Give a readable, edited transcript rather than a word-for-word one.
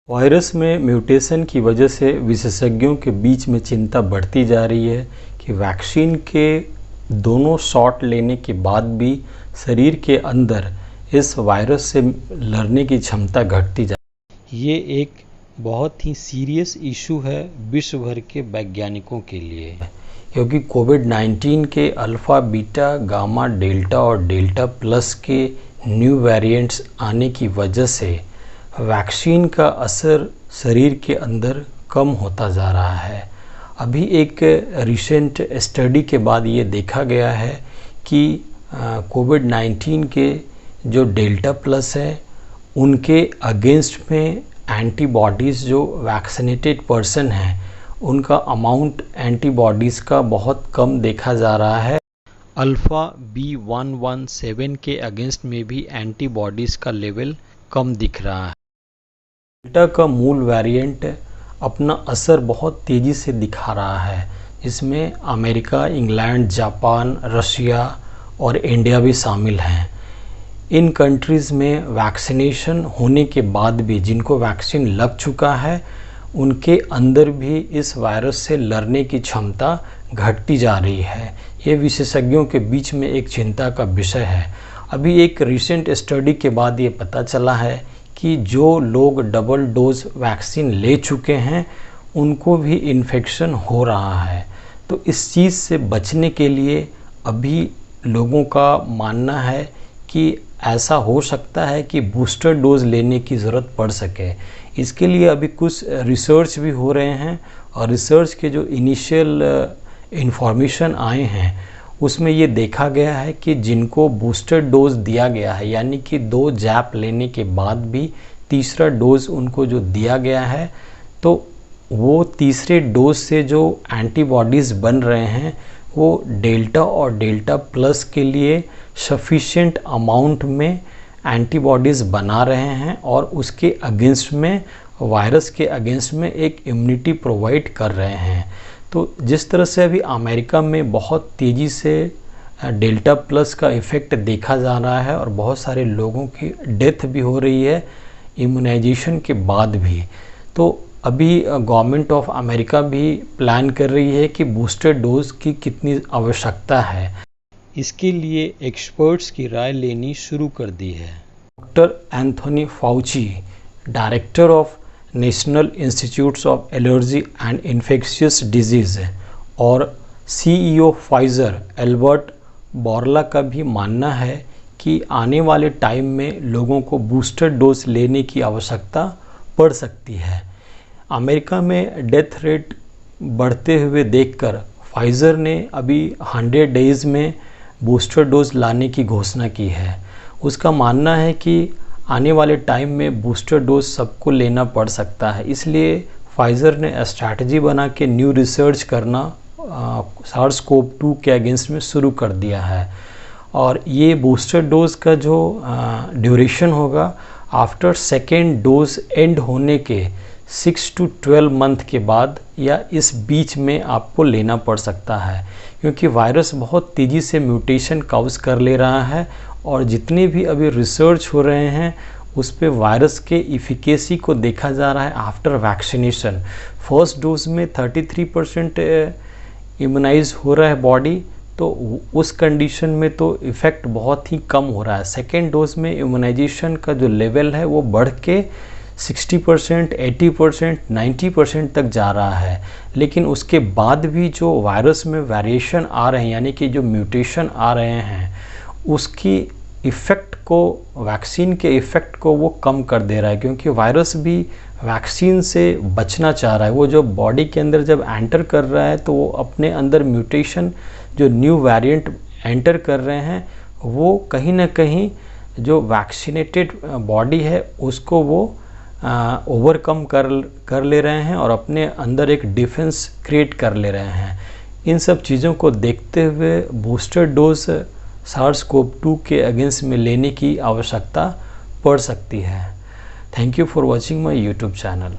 Virus में mutation की वजह से विशेषज्ञों के बीच में चिंता बढ़ती जा रही है कि वैक्सीन के दोनों शॉट लेने के बाद भी शरीर के अंदर इस वायरस से लड़ने की क्षमता घटती जा रही है। ये एक बहुत ही सीरियस इशू है विश्व भर के वैज्ञानिकों के लिए, क्योंकि कोविड-19 के अल्फ़ा, बीटा, गामा, डेल्टा और डेल्टा प्लस के न्यू वेरिएंट्स आने की वजह से वैक्सीन का असर शरीर के अंदर कम होता जा रहा है। अभी एक रिसेंट स्टडी के बाद ये देखा गया है कि कोविड-19 के जो डेल्टा प्लस है उनके अगेंस्ट में एंटीबॉडीज़ जो वैक्सीनेटेड पर्सन हैं उनका अमाउंट एंटीबॉडीज़ का बहुत कम देखा जा रहा है। अल्फ़ा B117 के अगेंस्ट में भी एंटीबॉडीज़ का लेवल कम दिख रहा है। डेल्टा का मूल वेरिएंट अपना असर बहुत तेज़ी से दिखा रहा है, जिसमें अमेरिका, इंग्लैंड, जापान, रशिया और इंडिया भी शामिल हैं। इन कंट्रीज़ में वैक्सीनेशन होने के बाद भी जिनको वैक्सीन लग चुका है उनके अंदर भी इस वायरस से लड़ने की क्षमता घटती जा रही है। ये विशेषज्ञों के बीच में एक चिंता का विषय है। अभी एक रिसेंट स्टडी के बाद ये पता चला है कि जो लोग डबल डोज वैक्सीन ले चुके हैं उनको भी इन्फेक्शन हो रहा है। तो इस चीज़ से बचने के लिए अभी लोगों का मानना है कि ऐसा हो सकता है कि बूस्टर डोज लेने की ज़रूरत पड़ सके। इसके लिए अभी कुछ रिसर्च भी हो रहे हैं और रिसर्च के जो इनिशियल इंफॉर्मेशन आए हैं उसमें ये देखा गया है कि जिनको बूस्टर डोज दिया गया है, यानी कि 2 जैप लेने के बाद भी तीसरा डोज उनको जो दिया गया है, तो वो तीसरे डोज से जो एंटीबॉडीज़ बन रहे हैं वो डेल्टा और डेल्टा प्लस के लिए सफिशिएंट अमाउंट में एंटीबॉडीज़ बना रहे हैं और उसके अगेंस्ट में, वायरस के अगेंस्ट में एक इम्यूनिटी प्रोवाइड कर रहे हैं। तो जिस तरह से अभी अमेरिका में बहुत तेज़ी से डेल्टा प्लस का इफ़ेक्ट देखा जा रहा है और बहुत सारे लोगों की डेथ भी हो रही है इम्यूनाइजेशन के बाद भी, तो अभी गवर्नमेंट ऑफ अमेरिका भी प्लान कर रही है कि बूस्टर डोज की कितनी आवश्यकता है। इसके लिए एक्सपर्ट्स की राय लेनी शुरू कर दी है। Doctor Anthony Fauci, director of national institutes of allergy and infectious disease और CEO फाइज़र एल्बर्ट बोर्ला का भी मानना है कि आने वाले टाइम में लोगों को बूस्टर डोज लेने की आवश्यकता पड़ सकती है। अमेरिका में डेथ रेट बढ़ते हुए देखकर फाइज़र ने अभी 100 डेज़ में बूस्टर डोज लाने की घोषणा की है। उसका मानना है कि आने वाले टाइम में बूस्टर डोज सबको लेना पड़ सकता है, इसलिए फाइज़र ने स्ट्रैटेजी बना के न्यू रिसर्च करना SARS-CoV-2 के अगेंस्ट में शुरू कर दिया है। और ये बूस्टर डोज का जो ड्यूरेशन होगा आफ्टर सेकेंड डोज एंड होने के 6 to 12 मंथ के बाद या इस बीच में आपको लेना पड़ सकता है, क्योंकि वायरस बहुत तेज़ी से म्यूटेशन काउज कर ले रहा है और जितने भी अभी रिसर्च हो रहे हैं उस पे वायरस के इफ़िकेसी को देखा जा रहा है आफ्टर वैक्सीनेशन। फर्स्ट डोज में 33% इम्यूनाइज हो रहा है बॉडी, तो उस कंडीशन में तो इफ़ेक्ट बहुत ही कम हो रहा है। सेकेंड डोज में इम्यूनाइजेशन का जो लेवल है वो बढ़ के 60%, 80%, 90% तक जा रहा है। लेकिन उसके बाद भी जो वायरस में वेरिएशन आ रहे हैं, यानी कि जो म्यूटेशन आ रहे हैं, उसकी इफ़ेक्ट को, वैक्सीन के इफ़ेक्ट को वो कम कर दे रहा है, क्योंकि वायरस भी वैक्सीन से बचना चाह रहा है। वो जो बॉडी के अंदर जब एंटर कर रहा है तो वो अपने अंदर म्यूटेशन, जो न्यू वेरिएंट एंटर कर रहे हैं, वो कहीं ना कहीं जो वैक्सीनेटेड बॉडी है उसको वो ओवरकम कर ले रहे हैं और अपने अंदर एक डिफेंस क्रिएट कर ले रहे हैं। इन सब चीज़ों को देखते हुए बूस्टर डोज SARS-CoV-2 के अगेंस्ट में लेने की आवश्यकता पड़ सकती है। Thank you for watching my YouTube channel.